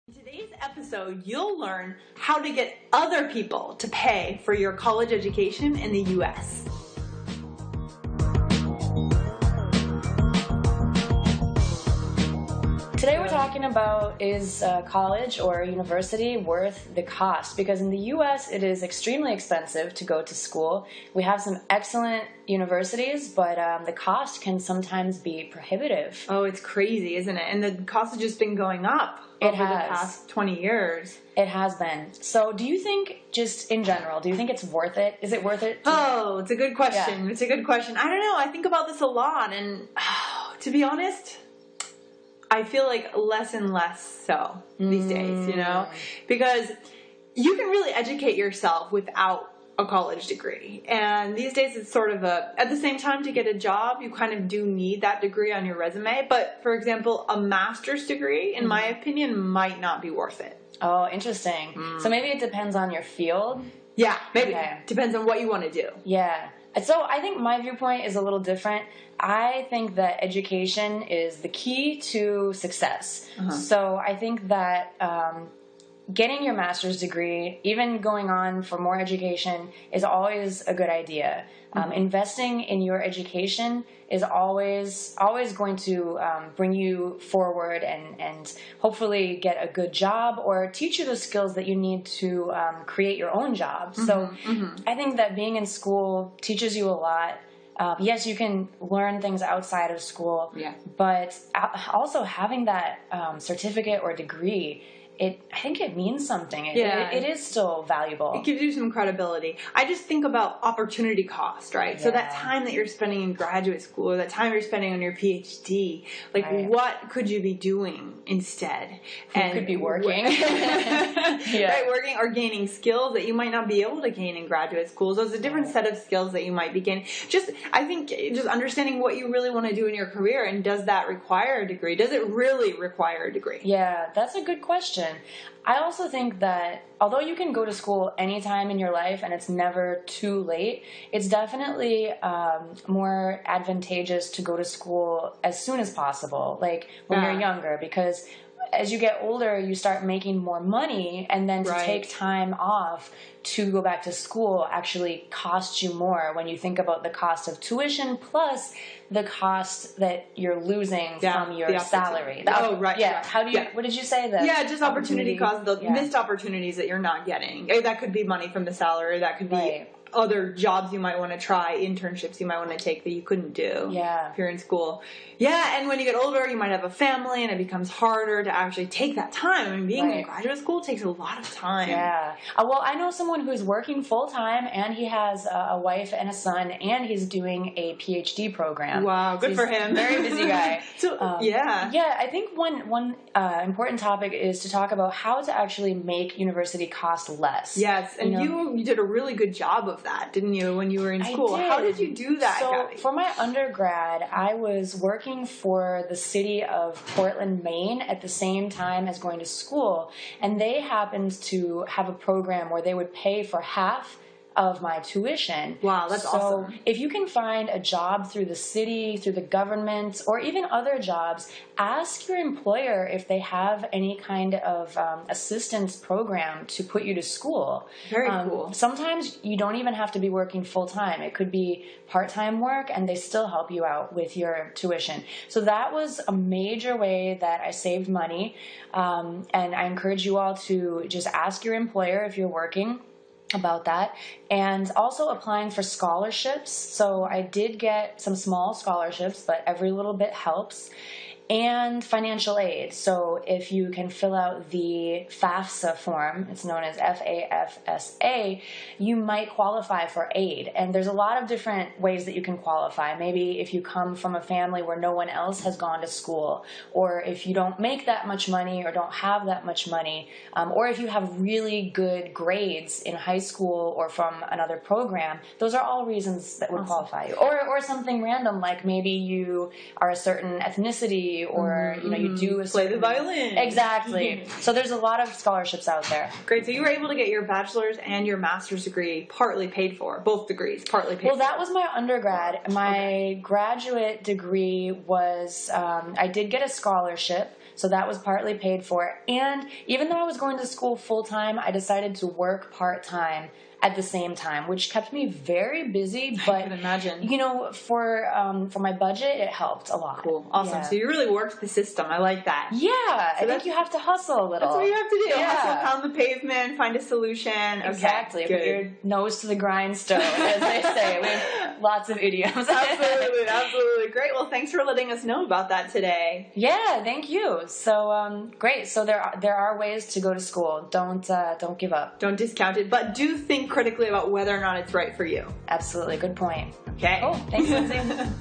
In today's episode, you'll learn how to get other people to pay for your college education in the U.S. Today we're talking about, is college or university worth the cost? Because in the U.S. it is extremely expensive to go to school. We have some excellent universities, but the cost can sometimes be prohibitive. Oh, it's crazy, isn't it? And the cost has just been going up over the past 20 years. It has been. So do you think, just in general, do you think it's worth it? Is it worth it? Oh, it's a good question. Yeah. It's a good question. I don't know. I think about this a lot, and to be honest, I feel like less and less so these days, you know? Because you can really educate yourself without a college degree. And these days it's sort of at the same time, to get a job, you kind of do need that degree on your resume. But for example, a master's degree, in my opinion, might not be worth it. Oh, interesting. So maybe it depends on your field? Yeah, maybe. Okay. Depends on what you want to do. Yeah. So I think my viewpoint is a little different. I think that education is the key to success. So I think that getting your master's degree, even going on for more education, is always a good idea. Investing in your education is always going to bring you forward and hopefully get a good job or teach you the skills that you need to create your own job. So I think that being in school teaches you a lot. Yes, you can learn things outside of school, but also having that certificate or degree, I think it means something. It is still valuable. It gives you some credibility. I just think about opportunity cost, right? Yeah. So that time that you're spending in graduate school, or that time you're spending on your PhD, like what could you be doing instead? You could be working. Right, working or gaining skills that you might not be able to gain in graduate school. So it's a different set of skills that you might be gaining. I think just understanding what you really want to do in your career, and does that require a degree? Does it really require a degree? Yeah, that's a good question. I also think that although you can go to school anytime in your life and it's never too late, it's definitely more advantageous to go to school as soon as possible, like when you're younger, because as you get older, you start making more money, and then to take time off to go back to school actually costs you more when you think about the cost of tuition plus the cost that you're losing from your salary. How do you? What did you say? Just opportunity cost, the missed opportunities that you're not getting. That could be money from the salary. That could be other jobs you might want to try, internships you might want to take that you couldn't do if you're in school. And when you get older, you might have a family, and it becomes harder to actually take that time. I mean, being in graduate school takes a lot of time. Well, I know someone who's working full-time, and he has a wife and a son, and he's doing a PhD program. Wow, good for him. Very busy guy. I think one important topic is to talk about how to actually make university cost less. Yes, and you did a really good job of that, didn't you, when you were in school? I did. How did you do that, So for my undergrad, I was working for the city of Portland, Maine at the same time as going to school, and they happened to have a program where they would pay for half of my tuition. Wow, that's awesome. So if you can find a job through the city, through the government, or even other jobs, ask your employer if they have any kind of assistance program to put you to school. Very cool. Sometimes you don't even have to be working full-time. It could be part-time work, and they still help you out with your tuition. So that was a major way that I saved money, and I encourage you all to just ask your employer if you're working about that, and also applying for scholarships. So I did get some small scholarships, but every little bit helps. And financial aid. So if you can fill out the FAFSA form, it's known as FAFSA, you might qualify for aid. And there's a lot of different ways that you can qualify. Maybe if you come from a family where no one else has gone to school, or if you don't make that much money or don't have that much money, or if you have really good grades in high school or from another program, those are all reasons that would qualify you. Or something random, like maybe you are a certain ethnicity, or you do play the violin. Exactly. So there's a lot of scholarships out there. Great. So you were able to get your bachelor's and your master's degree partly paid for. Both degrees partly paid for. Well, that was my undergrad. My graduate degree was I did get a scholarship So that was partly paid for. And even though I was going to school full-time, I decided to work part-time at the same time, which kept me very busy. But I can imagine. You know, for my budget, it helped a lot. Cool. Awesome. Yeah. So you really worked the system. I like that. Yeah. I think you have to hustle a little. That's what you have to do. Yeah. Hustle, pound the pavement, find a solution. Okay, Exactly. good. Put your nose to the grindstone, as they say. We have lots of idioms. Absolutely. Absolutely. Great. Well, thanks for letting us know about that today. Yeah, thank you. So, great. So there are ways to go to school. Don't give up. Don't discount it, but do think critically about whether or not it's right for you. Absolutely. Good point. Okay. Cool. Thanks, Lindsay.